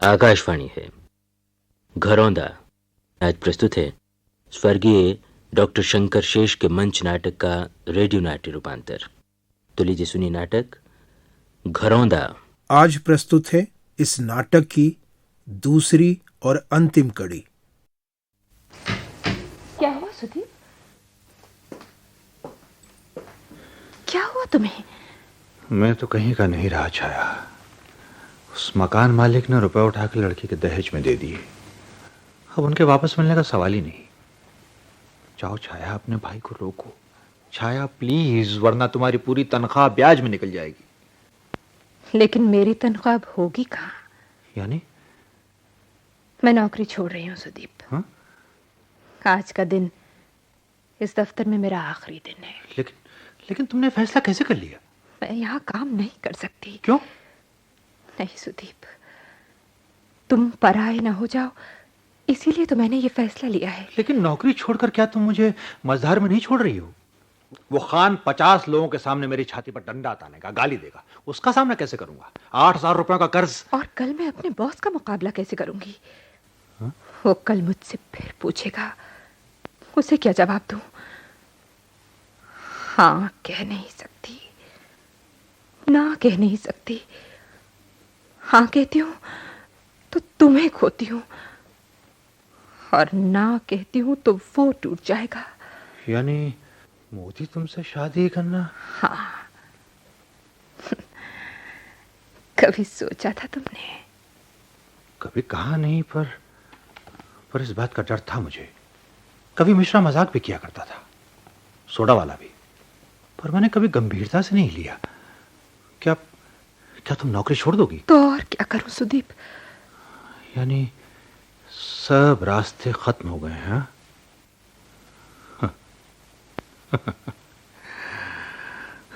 आकाशवाणी है। घरौंदा आज प्रस्तुत है स्वर्गीय डॉक्टर शंकर शेष के मंच नाटक का रेडियो नाट्य रूपांतर। तो लीजिए सुनिए नाटक घरौंदा। आज प्रस्तुत है इस नाटक की दूसरी और अंतिम कड़ी। क्या हुआ सुदीप? क्या हुआ तुम्हें? मैं तो कहीं का नहीं रहा छाया। उस मकान मालिक ने रुपए उठाकर लड़की के दहेज में दे दिए। अब उनके वापस मिलने का सवाल ही नहीं। जाओ छाया, अपने भाई को रोको। छाया प्लीज, वरना तुम्हारी पूरी तनख्वाह ब्याज में निकल जाएगी। लेकिन मेरी तनख्वाह अब होगी कहाँ? यानी? मैं नौकरी छोड़ रही हूँ सुदीप। हाँ? आज का दिन इस दफ्तर में मेरा आखिरी दिन है। लेकिन तुमने फैसला कैसे कर लिया? मैं यहाँ काम नहीं कर सकती। क्यों? नहीं सुदीप, तुम पराए ना हो जाओ, इसीलिए तो मैंने ये फैसला लिया है। लेकिन नौकरी छोड़कर क्या तुम मुझे मझधार में नहीं छोड़ रही हो? वो खान 50 लोगों के सामने मेरी छाती पर डंडा तानेगा, गाली देगा। उसका सामना कैसे करूंगा? 8,000 रुपयों का कर्ज। और कल मैं अपने बॉस का मुकाबला कैसे करूंगी? हा? वो कल मुझसे फिर पूछेगा, उसे क्या जवाब दूं? हाँ कह नहीं सकती, ना कह नहीं सकती। हाँ कहती हूं तो तुम्हें खोती हूं, और ना कहती हूं तो वो टूट जाएगा। यानी मोदी तुमसे शादी करना? हाँ। कभी सोचा था तुमने? कभी कहा नहीं, पर इस बात का डर था मुझे। कभी मिश्रा मजाक भी किया करता था, सोडा वाला भी, पर मैंने कभी गंभीरता से नहीं लिया। क्या तुम नौकरी छोड़ दोगी? तो और क्या करूं सुदीप? यानी सब रास्ते खत्म हो गए हैं?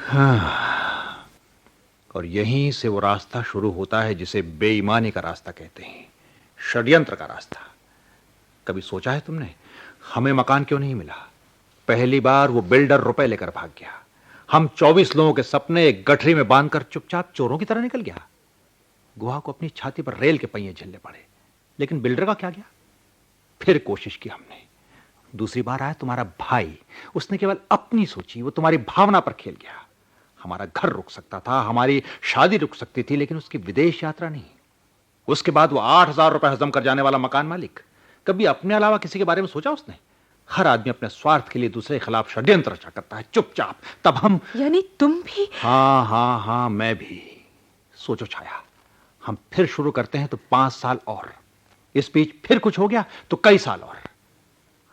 हाँ। और यहीं से वो रास्ता शुरू होता है जिसे बेईमानी का रास्ता कहते हैं, षड्यंत्र का रास्ता। कभी सोचा है तुमने, हमें मकान क्यों नहीं मिला? पहली बार वो बिल्डर रुपए लेकर भाग गया। हम 24 लोगों के सपने एक गठरी में बांधकर चुपचाप चोरों की तरह निकल गया। गुहा को अपनी छाती पर रेल के पहिए झेलने पड़े, लेकिन बिल्डर का क्या गया? फिर कोशिश की हमने। दूसरी बार आया तुम्हारा भाई, उसने केवल अपनी सोची, वो तुम्हारी भावना पर खेल गया। हमारा घर रुक सकता था, हमारी शादी रुक सकती थी, लेकिन उसकी विदेश यात्रा नहीं। उसके बाद वो 8,000 रुपए हजम कर जाने वाला मकान मालिक, कभी अपने अलावा किसी के बारे में सोचा उसने? हर आदमी अपने स्वार्थ के लिए दूसरे के खिलाफ षड्यंत्र रचा करता है, चुपचाप। तब हम... यानी तुम भी? हाँ, मैं भी। सोचो छाया, हम फिर शुरू करते हैं तो 5 साल और, इस बीच फिर कुछ हो गया तो कई साल और।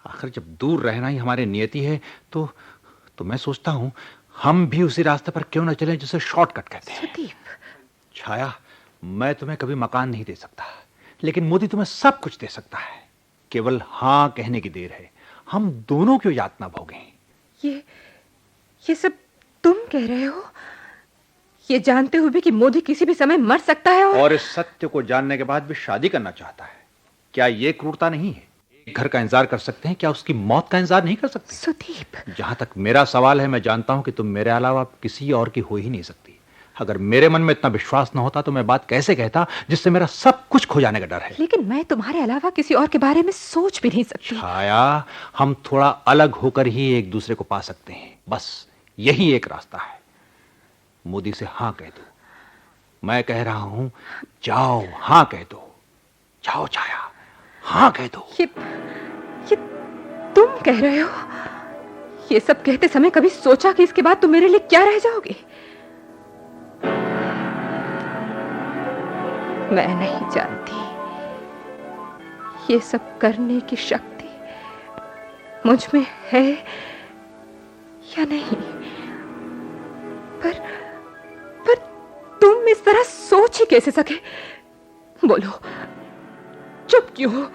आखिर जब दूर रहना ही हमारी नियति है तो मैं सोचता हूं हम भी उसी रास्ते पर क्यों न चलें जिसे शॉर्टकट कहते हैं। सुदीप। छाया, मैं तुम्हें कभी मकान नहीं दे सकता, लेकिन मोदी तुम्हें सब कुछ दे सकता है। केवल हां कहने की देर है। हम दोनों क्यों यातना भोगें? ये सब तुम कह रहे हो, ये जानते हुए भी कि मोदी किसी भी समय मर सकता है, और इस सत्य को जानने के बाद भी शादी करना चाहता है। क्या ये क्रूरता नहीं है? घर का इंतजार कर सकते हैं, क्या उसकी मौत का इंतजार नहीं कर सकते? सुदीप, जहां तक मेरा सवाल है, मैं जानता हूं कि तुम मेरे अलावा किसी और की हो ही नहीं सकती। अगर मेरे मन में इतना विश्वास न होता तो मैं बात कैसे कहता जिससे मेरा सब कुछ खो जाने का डर है। लेकिन मैं तुम्हारे अलावा किसी और के बारे में सोच भी नहीं सकती। छाया, हम थोड़ा अलग होकर ही एक दूसरे को पा सकते हैं, बस यही एक रास्ता है। मोदी से हां कह दो। मैं कह रहा हूं, जाओ हां कह दो। जाओ छाया, हां कह दो। ये तुम कह रहे हो? ये सब कहते समय कभी सोचा कि इसके बाद तुम मेरे लिए क्या रह जाओगे? मैं नहीं जानती ये सब करने की शक्ति मुझ में है या नहीं, पर तुम इस तरह सोच ही कैसे सके? बोलो, चुप क्यों हो?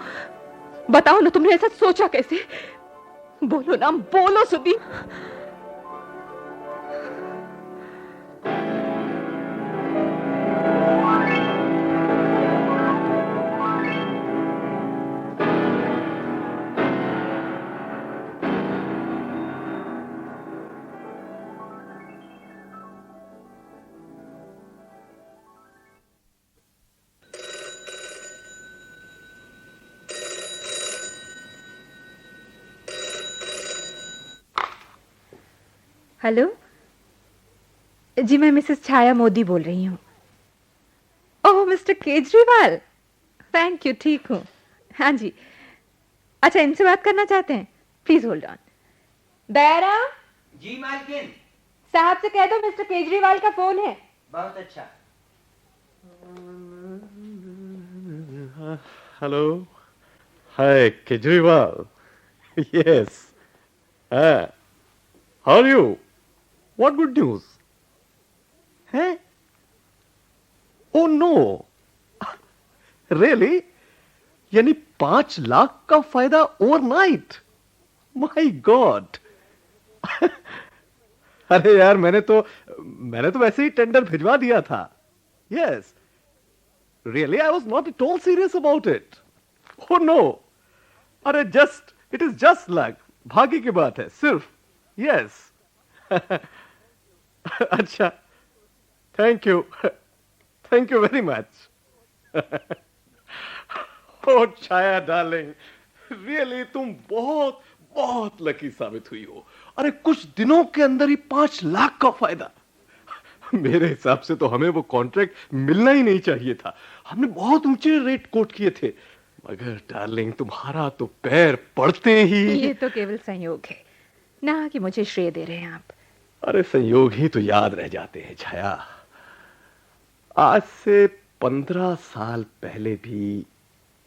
बताओ ना, तुमने ऐसा सोचा कैसे? बोलो ना, बोलो सुदीप। हेलो जी, मैं मिसेस छाया मोदी बोल रही हूँ। ओह मिस्टर केजरीवाल, थैंक यू, ठीक हूँ। हाँ जी, अच्छा इनसे बात करना चाहते हैं? Please hold on. दयारा जी मालकिन। साहब से कह दो मिस्टर केजरीवाल का फोन है। बहुत अच्छा। Hello, hi Kejriwal. Yes, how are you? What good news है? Oh no, really? यानी 5 लाख का फायदा ओवरनाइट? My God. अरे यार, मैंने तो वैसे ही टेंडर भिजवा दिया था। Yes, really, I was not at all serious about it. Oh no! अरे it is just luck. भाग्य की बात है सिर्फ। Yes. अच्छा, thank you very much. Oh Chhaya darling, really तुम बहुत बहुत लकी साबित हुई हो। अरे कुछ दिनों के अंदर ही 5 लाख का फायदा। मेरे हिसाब से तो हमें वो कॉन्ट्रैक्ट मिलना ही नहीं चाहिए था। हमने बहुत ऊंचे रेट कोट किए थे, मगर डार्लिंग तुम्हारा तो पैर पड़ते ही। ये तो केवल संयोग है ना कि मुझे श्रेय दे रहे हैं आप। अरे संयोग ही तो याद रह जाते हैं छाया। आज से 15 साल पहले भी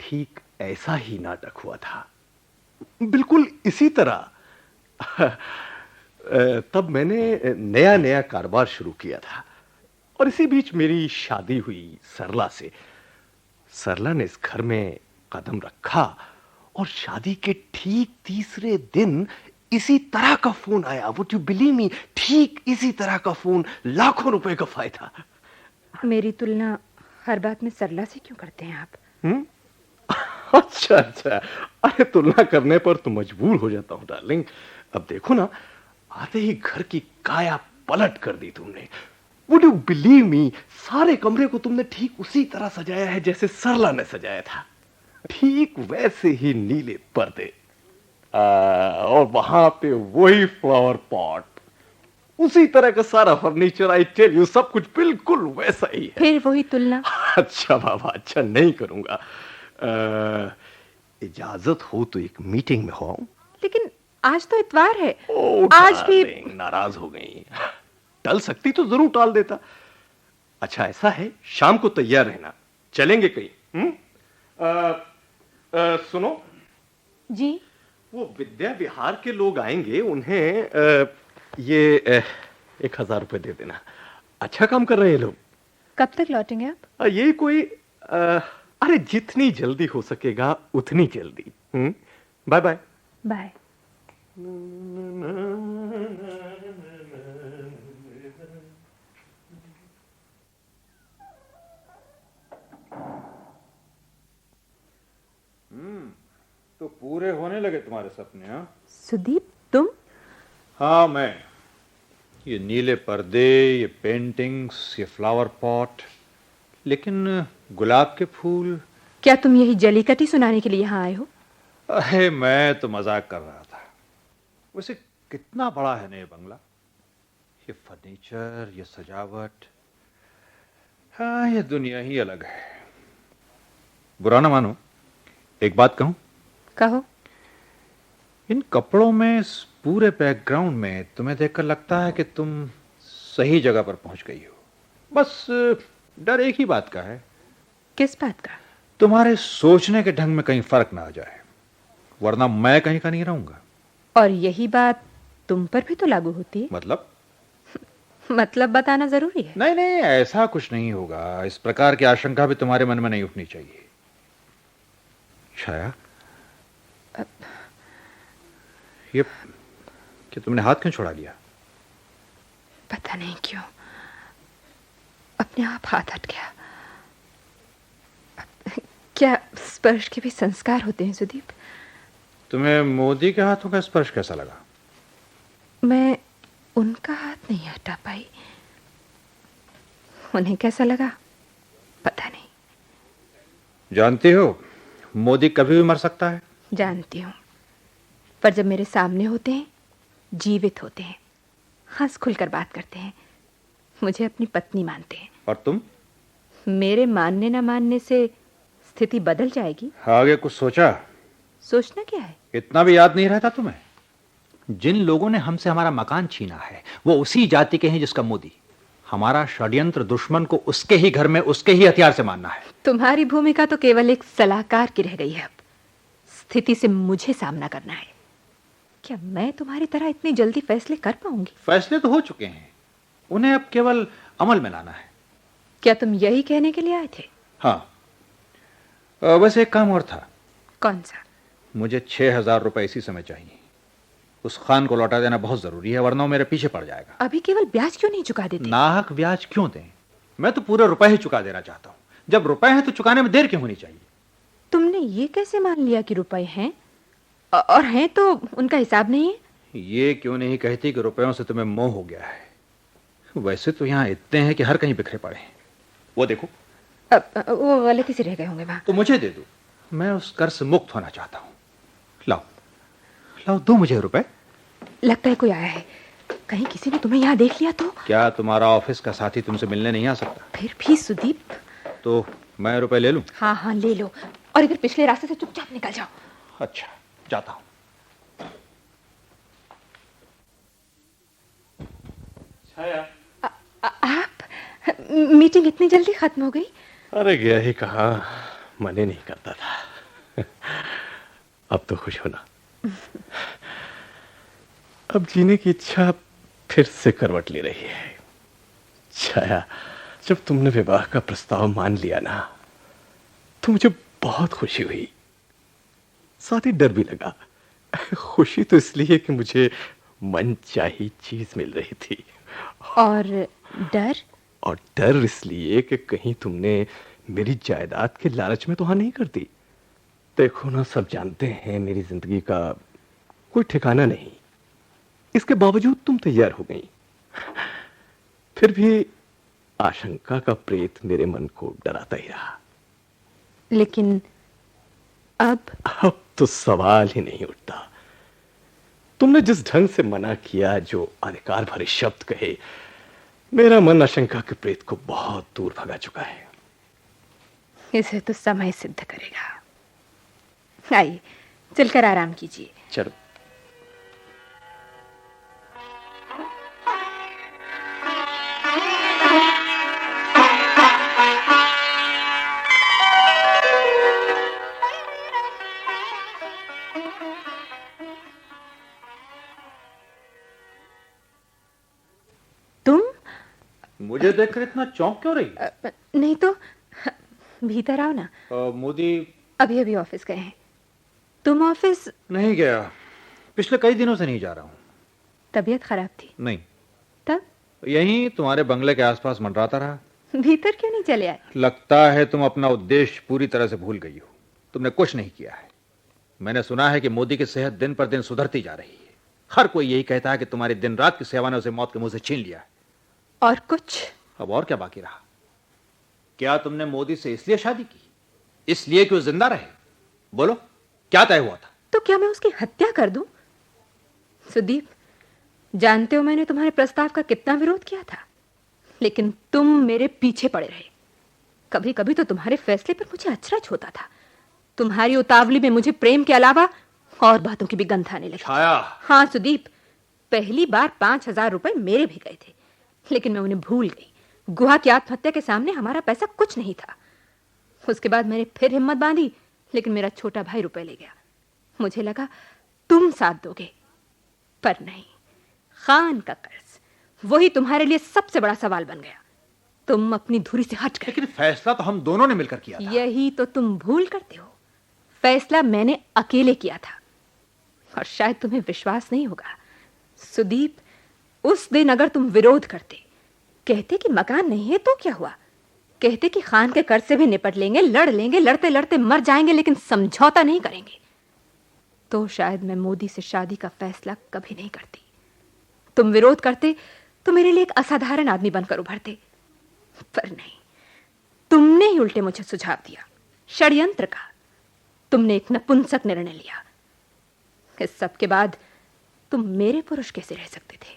ठीक ऐसा ही नाटक हुआ था, बिल्कुल इसी तरह। तब मैंने नया नया कारोबार शुरू किया था और इसी बीच मेरी शादी हुई सरला से। सरला ने इस घर में कदम रखा और शादी के ठीक तीसरे दिन इसी तरह का फोन आया। वुड यू बिलीव मी, ठीक इसी तरह का फोन, लाखों रुपए का फायदा। मेरी तुलना हर बात में सरला से क्यों करते हैं आप? अच्छा अच्छा, अरे तुलना करने पर तो मजबूर हो जाता हूं डार्लिंग। अब देखो ना, आते ही घर की काया पलट कर दी तुमने। वुड यू बिलीव मी, सारे कमरे को तुमने ठीक उसी तरह सजाया है जैसे सरला ने सजाया था। ठीक वैसे ही नीले पर्दे, और वहां पे वही फ्लावर पॉट, उसी तरह का सारा फर्नीचर। आई टेल यू, सब कुछ बिल्कुल वैसा ही है। फिर वही तुलना? अच्छा बाबा, अच्छा नहीं करूंगा। इजाजत हो तो एक मीटिंग में हो। लेकिन आज तो इतवार है। आज भी नाराज हो गई। टल सकती तो जरूर टाल देता। अच्छा ऐसा है, शाम को तैयार रहना, चलेंगे कहीं। सुनो जी, वो विद्या विहार के लोग आएंगे, उन्हें ये 1000 रुपए दे देना। अच्छा काम कर रहे हैं लोग। कब तक लौटेंगे आप? ये कोई अरे जितनी जल्दी हो सकेगा उतनी जल्दी। Bye bye. बाय। तो पूरे होने लगे तुम्हारे सपने? हाँ सुदीप, तुम? हाँ मैं। ये नीले पर्दे, ये पेंटिंग्स, ये फ्लावर पॉट, लेकिन गुलाब के फूल। क्या तुम यही जलीकटी सुनाने के लिए यहाँ आए हो? अरे मैं तो मजाक कर रहा था। वैसे कितना बड़ा है नया बंगला, ये फर्नीचर, ये सजावट। हाँ, ये दुनिया ही अलग है। बुरा ना मानो, एक बात कहूं? कहो। इन कपड़ों में, इस पूरे बैकग्राउंड में तुम्हें देखकर लगता है कि तुम सही जगह पर पहुंच गई हो। बस डर एक ही बात का है। किस बात का? तुम्हारे सोचने के ढंग में कहीं फर्क ना आ जाए, वरना मैं कहीं का नहीं रहूंगा। और यही बात तुम पर भी तो लागू होती है। मतलब? मतलब बताना जरूरी है? नहीं नहीं, ऐसा कुछ नहीं होगा। इस प्रकार की आशंका भी तुम्हारे मन में नहीं उठनी चाहिए। छाया, ये कि तुमने हाथ क्यों छोड़ा लिया? पता नहीं क्यों, अपने आप हाथ हट गया। क्या स्पर्श के भी संस्कार होते हैं सुदीप? तुम्हें मोदी के हाथों का स्पर्श कैसा लगा? मैं उनका हाथ नहीं हटा पाई। उन्हें कैसा लगा पता नहीं। जानती हो, मोदी कभी भी मर सकता है। जानती हूं, पर जब मेरे सामने होते हैं जीवित होते हैं, हंस खुलकर बात करते हैं, मुझे अपनी पत्नी मानते हैं। और तुम? मेरे मानने ना मानने से स्थिति बदल जाएगी। आगे कुछ सोचा? सोचना क्या है? इतना भी याद नहीं रहता तुम्हें? जिन लोगों ने हमसे हमारा मकान छीना है वो उसी जाति के हैं जिसका मोदी। हमारा षड्यंत्र दुश्मन को उसके ही घर में उसके ही हथियार से मारना है। तुम्हारी भूमिका तो केवल एक सलाहकार की रह गई है। अब स्थिति से मुझे सामना करना है। क्या मैं तुम्हारी तरह इतनी जल्दी फैसले कर पाऊंगी? फैसले तो हो चुके हैं, उन्हें अब केवल अमल में लाना है। क्या तुम यही कहने के लिए आए थे? हाँ, बस एक काम और था। कौन सा? मुझे 6,000 रुपए इसी समय चाहिए। उस खान को लौटा देना बहुत जरूरी है, वरना वो मेरे पीछे पड़ जाएगा। अभी केवल ब्याज क्यों नहीं चुका देते? नाहक ब्याज क्यों दें? मैं तो पूरे रुपए ही चुका देना चाहता हूं। जब रुपए हैं तो चुकाने में देर क्यों होनी चाहिए? तुमने ये कैसे मान लिया कि रुपए हैं और हैं तो उनका हिसाब नहीं है? ये क्यों नहीं कहती कि रुपयों से तुम्हें मोह हो गया है? वैसे तो यहां इतने हैं कि हर कहीं बिखरे पड़े हैं। वो देखो। वो गलती से रह गए होंगे वहां। तो मुझे दे दो, मैं उस कर्ज से मुक्त होना चाहता हूं। लाओ लाओ, दो मुझे रुपए। लगता है कोई आया है। कहीं किसी ने तुम्हें यहाँ देख लिया तो? क्या तुम्हारा ऑफिस का साथी तुमसे मिलने नहीं आ सकता? फिर भी सुदीप। तो मैं रुपए ले लूं? हाँ हाँ ले लो, और इधर पिछले रास्ते से चुपचाप निकल जाओ। अच्छा, जाता हूं। छाया, आप मीटिंग इतनी जल्दी खत्म हो गई? अरे गया ही कहा, मन ही नहीं करता था। अब तो खुश होना। अब जीने की इच्छा फिर से करवट ले रही है। छाया, जब तुमने विवाह का प्रस्ताव मान लिया ना, तो मुझे बहुत खुशी हुई, साथ ही डर भी लगा। खुशी तो इसलिए कि मुझे मनचाही चीज मिल रही थी, और डर? और डर इसलिए कि कहीं तुमने मेरी जायदाद के लालच में तो हाँ नहीं कर दी। देखो ना, सब जानते हैं मेरी जिंदगी का कोई ठिकाना नहीं, इसके बावजूद तुम तैयार हो गई। फिर भी आशंका का प्रेत मेरे मन को डराता ही रहा। लेकिन अब तो सवाल ही नहीं उठता। तुमने जिस ढंग से मना किया, जो अधिकार भरे शब्द कहे, मेरा मन आशंका के प्रेत को बहुत दूर भगा चुका है। इसे तो समय सिद्ध करेगा। आइए, चलकर आराम कीजिए। चलो। तुम? मुझे देखकर इतना चौंक क्यों रही? नहीं तो भीतर आओ ना। मोदी अभी अभी ऑफिस गए हैं। तुम ऑफिस? नहीं गया, पिछले कई दिनों से नहीं जा रहा हूं। तबीयत खराब थी? नहीं। तब? यहीं तुम्हारे बंगले के आसपास मंडराता रहा। भीतर क्यों नहीं चले आए? लगता है तुम अपना उद्देश्य पूरी तरह से भूल गई हो। तुमने कुछ नहीं किया है। मैंने सुना है कि मोदी की सेहत दिन पर दिन सुधरती जा रही है। हर कोई यही कहता है कि तुम्हारी दिन रात की सेवा ने उसे मौत के मुंह से छीन लिया है। और कुछ? अब और क्या बाकी रहा? क्या तुमने मोदी से इसलिए शादी की, इसलिए कि वो जिंदा रहे? बोलो, क्या तय हुआ था? तो क्या मैं उसकी हत्या कर दूं? सुदीप, जानते हो मैंने तुम्हारे प्रस्ताव का कितना विरोध किया था, लेकिन तुम मेरे पीछे पड़े रहे। कभी कभी तो तुम्हारे फैसले पर मुझे अचरज होता था। तुम्हारी उतावली में मुझे प्रेम के अलावा और बातों की भी गंध आने लगी। छाया। हाँ सुदीप, पहली बार 5,000 रुपए मेरे भी गए थे, लेकिन मैं उन्हें भूल गई। गुहा की आत्महत्या के सामने हमारा पैसा कुछ नहीं था। उसके बाद मैंने फिर हिम्मत बांधी, लेकिन मेरा छोटा भाई रुपए ले गया। मुझे लगा तुम साथ दोगे, पर नहीं। खान का कर्ज, वही तुम्हारे लिए सबसे बड़ा सवाल बन गया। तुम अपनी धुरी से हट गए। लेकिन फैसला तो हम दोनों ने मिलकर किया था। यही तो तुम भूल करते हो। फैसला मैंने अकेले किया था, और शायद तुम्हें विश्वास नहीं होगा सुदीप, उस दिन अगर तुम विरोध करते, कहते कि मकान नहीं है तो क्या हुआ, कहते कि खान के कर्ज से भी निपट लेंगे, लड़ लेंगे, लड़ते लड़ते मर जाएंगे, लेकिन समझौता नहीं करेंगे, तो शायद मैं मोदी से शादी का फैसला कभी नहीं करती। तुम विरोध करते तो मेरे लिए एक असाधारण आदमी बनकर उभरते, पर नहीं, तुमने ही उल्टे मुझे सुझाव दिया, षड्यंत्र का। तुमने एक नपुंसक निर्णय लिया। इस सब के बाद तुम मेरे पुरुष कैसे रह सकते थे?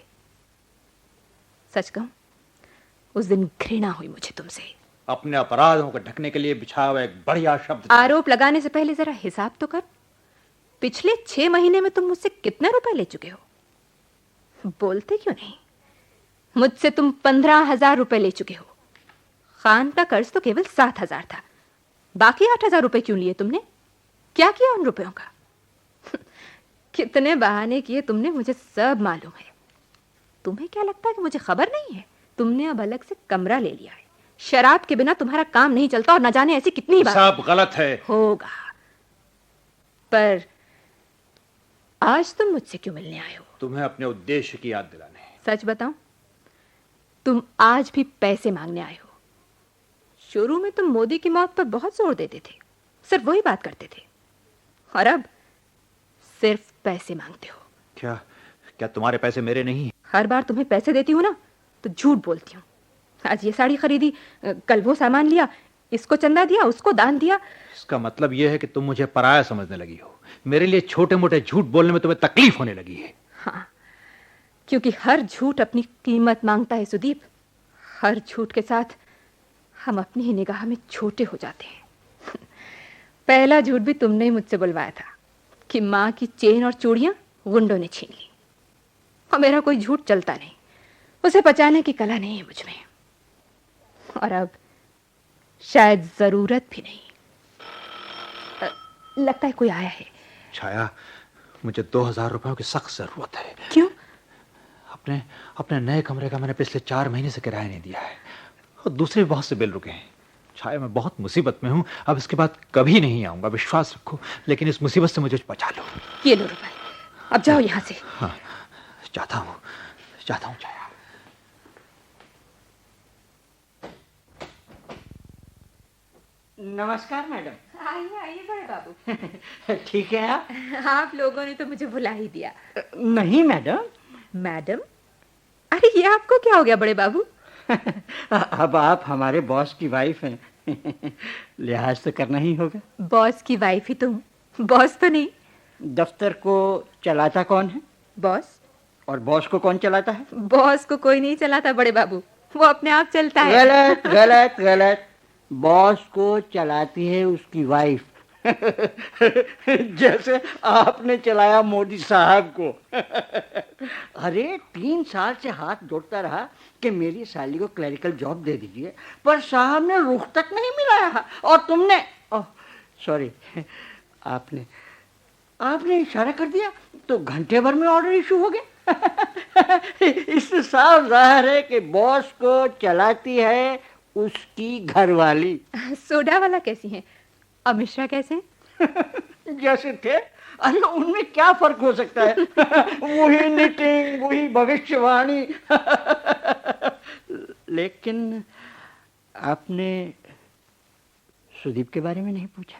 सच कहूं, उस दिन घृणा हुई मुझे तुमसे। अपने अपराधों को ढकने के लिए बिछाया हुआ एक बढ़िया शब्द था। आरोप लगाने से पहले जरा हिसाब तो कर। पिछले 6 महीने में तुम मुझसे कितने रुपए ले चुके हो? बोलते क्यों नहीं? मुझसे तुम 15,000 रुपए ले चुके हो। खान का कर्ज तो केवल 7,000 था। बाकी 8,000 रुपए क्यों लिए तुमने? क्या किया उन रुपयों का? कितने बहाने किए तुमने, मुझे सब मालूम है। तुम्हें क्या लगता है कि मुझे खबर नहीं है? तुमने अब अलग से कमरा ले लिया है। शराब के बिना तुम्हारा काम नहीं चलता, और न जाने ऐसी कितनी बार सब गलत है। होगा। पर आज तुम मुझसे क्यों मिलने आए हो? तुम्हें अपने उद्देश्य की याद दिलाने। सच बताऊं, तुम आज भी पैसे मांगने आए हो। शुरू में तुम मोदी की मौत पर बहुत जोर देते थे, सिर्फ वही बात करते थे, और अब सिर्फ पैसे मांगते हो। क्या क्या तुम्हारे पैसे मेरे नहीं हैं? हर बार तुम्हें पैसे देती हूं ना तो झूठ बोलती हूँ। आज ये साड़ी खरीदी, कल वो सामान लिया, इसको चंदा दिया, उसको दान दिया। इसका मतलब यह है कि तुम मुझे पराया समझने लगी हो। मेरे लिए छोटे मोटे झूठ बोलने में तुम्हें तकलीफ होने लगी है। हाँ, क्योंकि हर झूठ अपनी कीमत मांगता है सुदीप। हर झूठ के साथ हम अपनी ही निगाह में छोटे हो जाते हैं। पहला झूठ भी तुमने ही मुझसे बुलवाया था कि माँ की चेन और चूड़ियां गुंडों ने छीन ली। और मेरा कोई झूठ चलता नहीं, उसे पचाने की कला नहीं है मुझ में, और अब शायद जरूरत भी नहीं। लगता है कोई आया है। छाया, मुझे 2,000 रुपयों की सख्त जरूरत है। क्यों? अपने नए कमरे का मैंने पिछले 4 महीने से किराया नहीं दिया है, और दूसरे भी बहुत से बिल रुके हैं। छाया, मैं बहुत मुसीबत में हूं। अब इसके बाद कभी नहीं आऊंगा, विश्वास रखो। लेकिन इस मुसीबत से मुझे बचा लो। ये लो रुपए, अब जाओ यहां से। हाँ, चाहता हूं छाया। नमस्कार मैडम। आइए आइए बड़े बाबू। ठीक है आप लोगों ने तो मुझे भुला ही दिया। नहीं मैडम। मैडम? अरे ये आपको क्या हो गया बड़े बाबू? अब आप हमारे बॉस की वाइफ हैं। लिहाज तो करना ही होगा। बॉस की वाइफ ही तो हूँ, बॉस तो नहीं। दफ्तर को चलाता कौन है? बॉस। और बॉस को कौन चलाता है? बॉस को कोई नहीं चलाता बड़े बाबू, वो अपने आप चलता है। गलत गलत गलत। बॉस को चलाती है उसकी वाइफ। जैसे आपने चलाया मोदी साहब को। अरे 3 साल से हाथ जोड़ता रहा कि मेरी साली को क्लरिकल जॉब दे दीजिए, पर साहब ने रुख तक नहीं मिलाया। और तुमने सॉरी आपने इशारा कर दिया तो घंटे भर में ऑर्डर इशू हो गया। इससे साफ जाहिर है कि बॉस को चलाती है उसकी घरवाली। सोडा वाला कैसी है और मिश्रा कैसे हैं? जैसे थे। अरे उनमें क्या फर्क हो सकता है? वही नीटिंग, वही भविष्यवाणी। लेकिन आपने सुदीप के बारे में नहीं पूछा।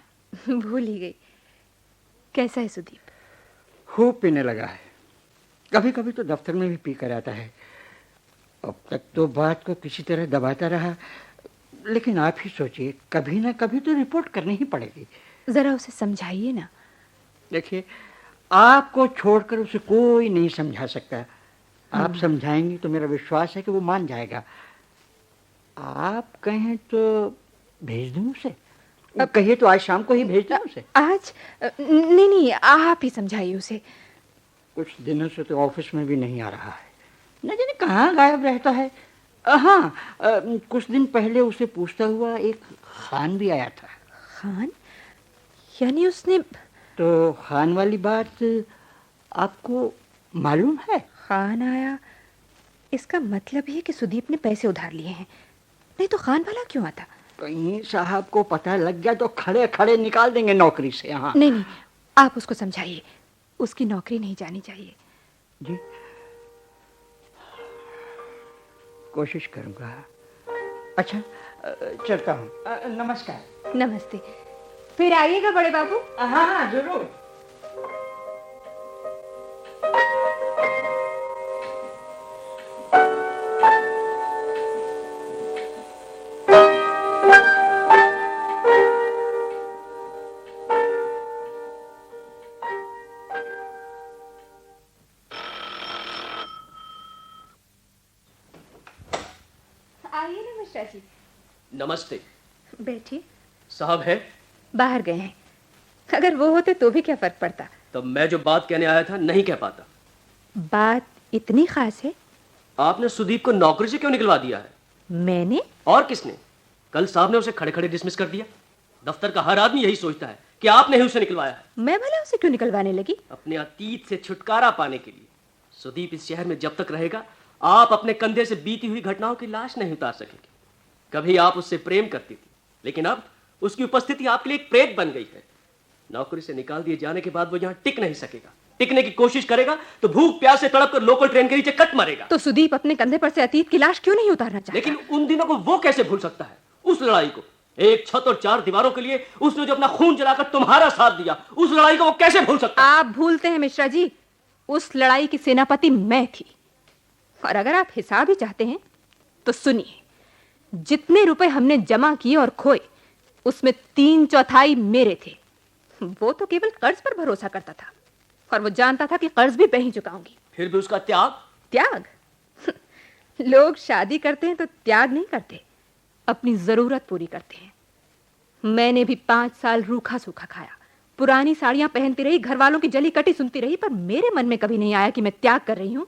भूल ही गई। कैसा है सुदीप? खूब पीने लगा है। कभी कभी तो दफ्तर में भी पी कर आता है। अब तक तो बात को किसी तरह दबाता रहा, लेकिन आप ही सोचिए, कभी ना कभी तो रिपोर्ट करनी ही पड़ेगी। जरा उसे समझाइए ना। देखिए, आपको छोड़कर उसे कोई नहीं समझा सकता। आप समझाएंगी तो मेरा विश्वास है कि वो मान जाएगा। आप कहें तो भेज दूं उसे? कहिए तो आज शाम को ही भेज दूं उसे? आज? नहीं, आप ही समझाइए उसे। कुछ दिनों से तो ऑफिस में भी नहीं आ रहा है, न जाने कहाँ गायब रहता है। हाँ, कुछ दिन पहले उसे पूछता हुआ एक खान भी आया था। खान? यानी उसने? तो खान वाली बात आपको मालूम है? खान आया, इसका मतलब ये कि सुदीप ने पैसे उधार लिए हैं। नहीं तो खान वाला क्यों आता? कहीं साहब को पता लग गया तो खड़े खड़े निकाल देंगे नौकरी से। यहाँ नहीं, आप उसको समझाइए, उसकी नौकरी नहीं जानी चाहिए। जी, कोशिश करूंगा। अच्छा, चलता हूँ। नमस्कार। नमस्ते। फिर आइएगा बड़े बाबू। हाँ, जरूर। मिश्रा जी। नमस्ते। बैठिए। साहब है? बाहर गए हैं। अगर वो होते तो भी क्या फर्क पड़ता। तब मैं जो बात कहने आया था नहीं कह पाता। बात इतनी खास है? आपने सुदीप को नौकरी से क्यों निकलवा दिया है? मैंने? और किसने? कल साहब ने उसे खड़े खड़े डिसमिस कर दिया। दफ्तर का हर आदमी यही सोचता है कि आपने ही उसे निकलवाया है। मैं भला उसे क्यों निकलवाने लगी? अपने अतीत से छुटकारा पाने के लिए। सुदीप इस शहर में जब तक रहेगा आप अपने कंधे से बीती हुई घटनाओं की लाश नहीं उतार सकेंगे। कभी आप उससे प्रेम करती थी, लेकिन अब उसकी उपस्थिति आपके लिए एक प्रेत बन गई है। नौकरी से निकाल दिए जाने के बाद वो यहाँ टिक नहीं सकेगा। टिकने की कोशिश करेगा तो भूख प्यास से तड़प कर लोकल ट्रेन के नीचे कट मरेगा। तो सुदीप अपने कंधे पर से अतीत की लाश क्यों नहीं उतारना चाहता? लेकिन उन दिनों को वो कैसे भूल सकता है? उस लड़ाई को, एक छत और चार दीवारों के लिए उसने जो अपना खून जलाकर तुम्हारा साथ दिया, उस लड़ाई को वो कैसे भूल सकता है? आप भूलते हैं मिश्रा जी, उस लड़ाई की सेनापति मैं थी। और अगर आप हिसाब ही चाहते हैं तो सुनिए, जितने रुपए हमने जमा किए और खोए उसमें 3/4 मेरे थे। वो तो केवल कर्ज पर भरोसा करता था और वो जानता था कि कर्ज भी मैं ही चुकाऊंगी। फिर भी उसका त्याग? लोग शादी करते हैं तो त्याग नहीं करते, अपनी जरूरत पूरी करते हैं। मैंने भी 5 साल रूखा सूखा खाया, पुरानी साड़ियां पहनती रही, घर वालों की जली कटी सुनती रही, पर मेरे मन में कभी नहीं आया कि मैं त्याग कर रही हूं।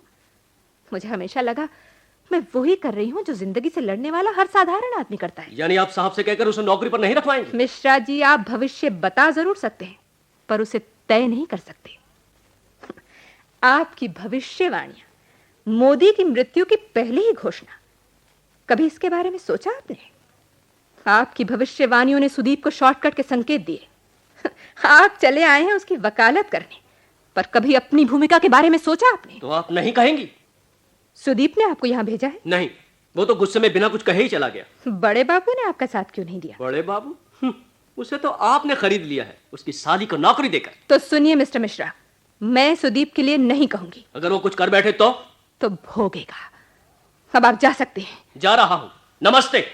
मुझे हमेशा लगा मैं वही कर रही हूं जो जिंदगी से लड़ने वाला हर साधारण आदमी करता है। यानी आप साहब से कहकर उसे नौकरी पर नहीं रखवाएंगे? मिश्रा जी, आप भविष्य बता जरूर सकते हैं पर उसे तय नहीं कर सकते। आपकी भविष्यवाणियां, मोदी की मृत्यु की पहले ही घोषणा, कभी इसके बारे में सोचा आपने? आपकी भविष्यवाणियों ने सुदीप को शॉर्टकट के संकेत दिए। आप चले आए हैं उसकी वकालत करने, पर कभी अपनी भूमिका के बारे में सोचा आपने? तो आप नहीं कहेंगी? सुदीप ने आपको यहां भेजा है? नहीं, वो तो गुस्से में बिना कुछ कहे ही चला गया। बड़े बाबू ने आपका साथ क्यों नहीं दिया? बड़े बाबू? उसे तो आपने खरीद लिया है, उसकी साली को नौकरी देकर। तो सुनिए मिस्टर मिश्रा, मैं सुदीप के लिए नहीं कहूंगी। अगर वो कुछ कर बैठे तो भोगेगा। अब आप जा सकते हैं। जा रहा हूं। नमस्ते।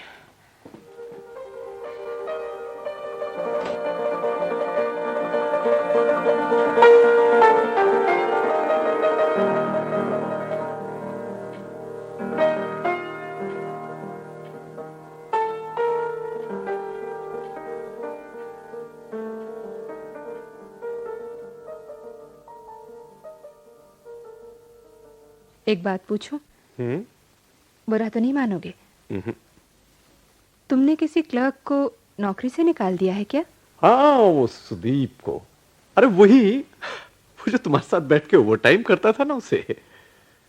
एक बात पूछूं? बुरा तो नहीं मानोगे? तुमने किसी क्लर्क को नौकरी से निकाल दिया है क्या? हाँ, वो सुदीप को। अरे वही, वो जो तुम्हारे साथ बैठ के ओवर टाइम करता था ना,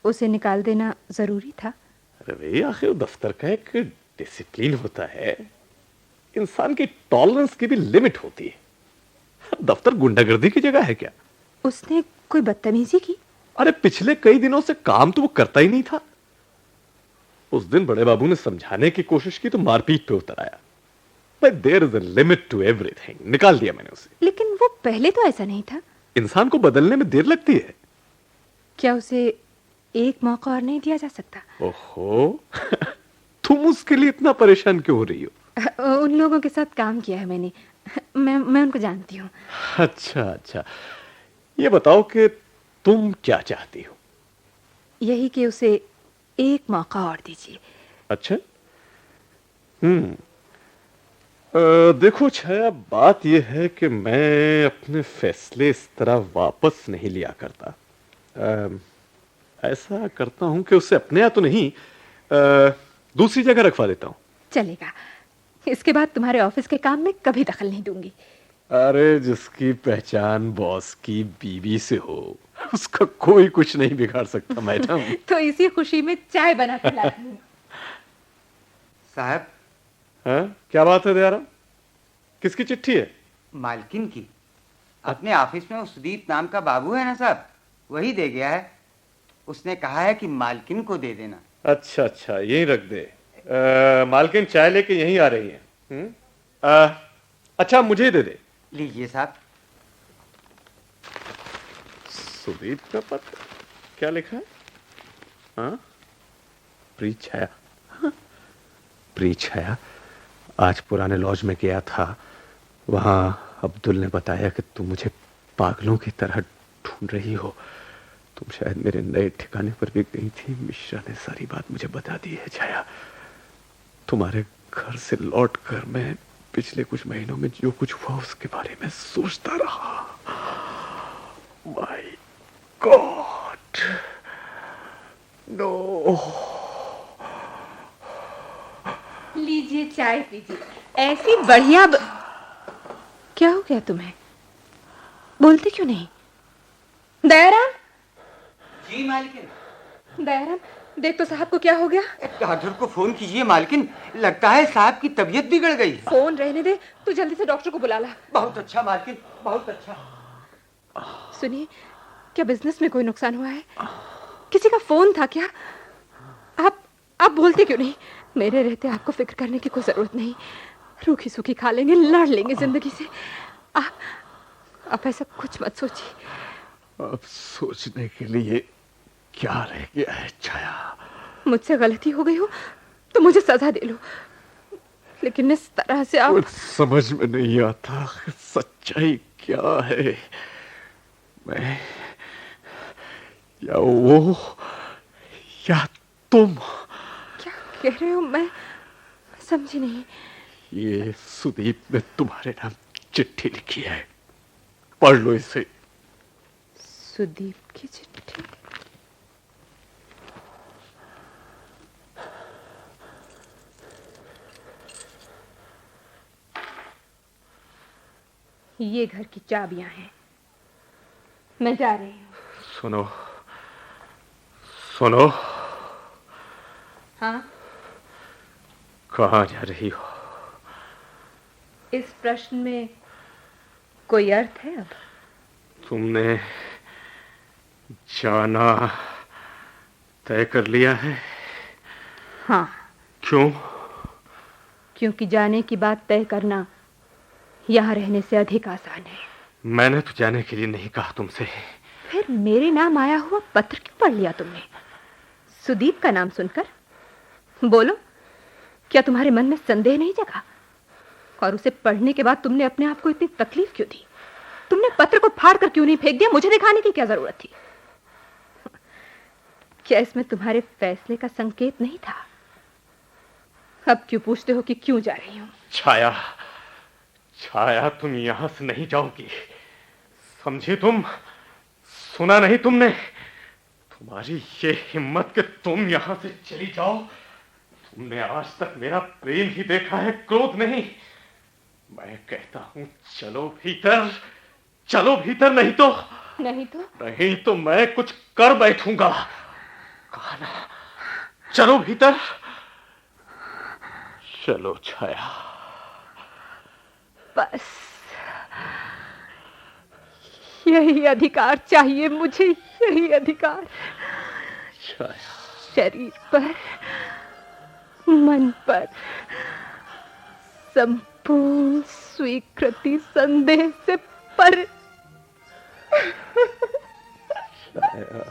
उसे निकाल देना जरूरी था? अरे भाई, आखिर दफ्तर का एक डिसिप्लिन होता है, इंसान की टॉलरेंस की भी लिमिट होती है। दफ्तर गुंडागर्दी की जगह है क्या? उसने कोई बदतमीजी की? अरे पिछले कई दिनों से काम तो वो करता ही नहीं था। उस दिन बड़े बाबू ने समझाने की कोशिश की तो मारपीट पे उतर आया। But there is a limit to everything। निकाल दिया मैंने उसे। लेकिन वो पहले तो ऐसा नहीं था। इंसान को बदलने में देर लगती है। क्या उसे एक मौका और नहीं दिया जा सकता? ओहो, तुम उसके लिए इतना परेशान क्यों हो रही हो? उन लोगों के साथ काम किया है मैंने, मैं उनको जानती हूँ। अच्छा, ये बताओ कि तुम क्या चाहती हो? यही कि उसे एक मौका और दीजिए। अच्छा, देखो छाया, बात यह है कि मैं अपने फैसले इस तरह वापस नहीं लिया करता। ऐसा करता हूं कि उसे अपने यहाँ तो नहीं, दूसरी जगह रखवा देता हूं। चलेगा, इसके बाद तुम्हारे ऑफिस के काम में कभी दखल नहीं दूंगी। अरे जिसकी पहचान बॉस की बीवी से हो, उसका कोई कुछ नहीं बिगाड़ सकता मैडम। तो इसी खुशी में चाय बना के लाती हूं। साहब। हाँ, क्या बात है दयाराम? किसकी चिट्ठी है? मालकिन की। अपने ऑफिस में वो सुदीप नाम का बाबू है ना साहब, वही दे गया है। उसने कहा है कि मालकिन को दे देना। अच्छा, यहीं रख दे। मालकिन चाय लेके यहीं आ रही है। अच्छा, मुझे दे दे। लीजिए साहब। सुदीप का पत्र, क्या लिखा है? हाँ, प्रिय छाया। हाँ? प्रिय छाया, आज पुराने लॉज में गया था। वहां अब्दुल ने बताया कि तुम मुझे पागलों की तरह ढूंढ रही हो। तुम शायद मेरे नए ठिकाने पर भी गई थी। मिश्रा ने सारी बात मुझे बता दी है छाया। तुम्हारे घर से लौटकर मैं पिछले कुछ महीनों में जो कुछ हुआ उसके बारे में सोचता रहा। My God, no. लीजिए चाय पीजिए। ऐसी बढ़िया क्या हो गया तुम्हें? बोलते क्यों नहीं? दयाराम। जी मालकिन। दयाराम, देख तो साहब को क्या हो गया। ठाकुर को फोन कीजिए मालकिन, लगता है साहब की तबीयत बिगड़ गई। फोन रहने दे, तू जल्दी से डॉक्टर को बुला ला। बहुत अच्छा मालकिन, बहुत अच्छा। सुनिए, क्या बिजनेस में कोई नुकसान हुआ है? किसी का फोन था क्या? आप बोलते क्यों नहीं? मेरे रहते आपको फिक्र करने की कोई जरूरत नहीं। रूखी सूखी खा लेंगे, लड़ लेंगे जिंदगी से। आप ऐसा कुछ मत सोचिए। अब सोचने के लिए क्या रह गया है छाया? मुझसे गलती हो गई हो तो मुझे सजा दे लो, लेकिन इस तरह से आप... कुछ समझ में नहीं आता सच्चाई क्या है। मैं या वो या तुम। क्या कह रहे हो? मैं समझी नहीं। ये सुदीप ने तुम्हारे नाम चिट्ठी लिखी है, पढ़ लो इसे। सुदीप की चिट्ठी? ये घर की चाबियां हैं, मैं जा रही हूँ। सुनो सुनो। हाँ? कहाँ जा रही हो? इस प्रश्न में कोई अर्थ है? अब तुमने जाना तय कर लिया है? हाँ। क्यों? क्योंकि जाने की बात तय करना यहाँ रहने से अधिक आसान है। मैंने तो जाने के लिए नहीं कहा तुमसे। फिर मेरे नाम आया हुआ पत्र क्यों पढ़ लिया तुमने? सुदीप का नाम सुनकर? बोलो, क्या तुम्हारे मन में संदेह नहीं जगा? और उसे पढ़ने के बाद तुमने अपने आप को इतनी तकलीफ क्यों दी? तुमने पत्र को फाड़ कर क्यों नहीं फेंक दिया? मुझे दिखाने की क्या जरूरत थी? क्या इसमें तुम्हारे फैसले का संकेत नहीं था? अब क्यों पूछते हो कि क्यों जा रही हूं? छाया, छाया, तुम यहां से नहीं जाओगी, समझी तुम? सुना नहीं तुमने? तुम्हारी ये हिम्मत कि तुम यहां से चली जाओ। तुमने आज तक मेरा प्रेम ही देखा है, क्रोध नहीं। मैं कहता हूं चलो भीतर, चलो भीतर, नहीं तो मैं कुछ कर बैठूंगा। कहा ना, चलो भीतर। चलो छाया। बस यही अधिकार चाहिए मुझे, यही अधिकार। छाया। शरीर पर, मन पर संपूर्ण स्वीकृति संदेह से पर। छाया,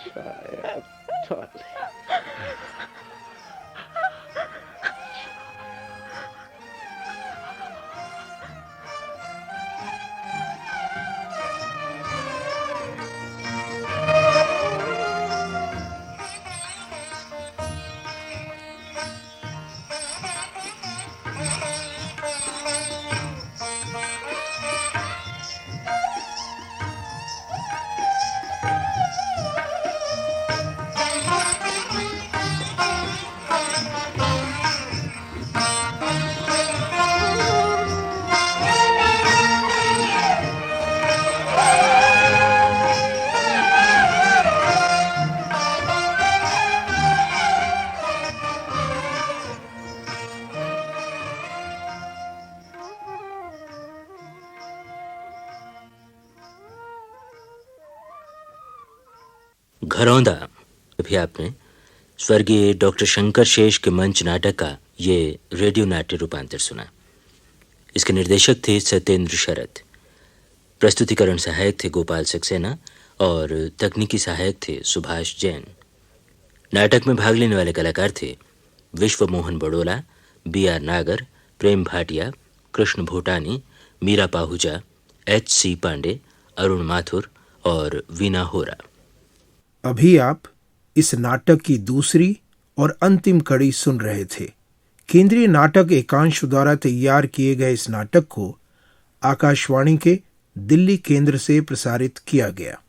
छाया, darling. घरौंदा। अभी आपने स्वर्गीय डॉक्टर शंकर शेष के मंच नाटक का ये रेडियो नाट्य रूपांतर सुना। इसके निर्देशक थे सत्येंद्र शरद, प्रस्तुतिकरण सहायक थे गोपाल सक्सेना और तकनीकी सहायक थे सुभाष जैन। नाटक में भाग लेने वाले कलाकार थे विश्व मोहन बड़ोला, B.R. नागर, प्रेम भाटिया, कृष्ण भूटानी, मीरा पाहुजा, H.C. पांडे, अरुण माथुर और वीना होरा। अभी आप इस नाटक की दूसरी और अंतिम कड़ी सुन रहे थे। केंद्रीय नाटक एकांश द्वारा तैयार किए गए इस नाटक को आकाशवाणी के दिल्ली केंद्र से प्रसारित किया गया।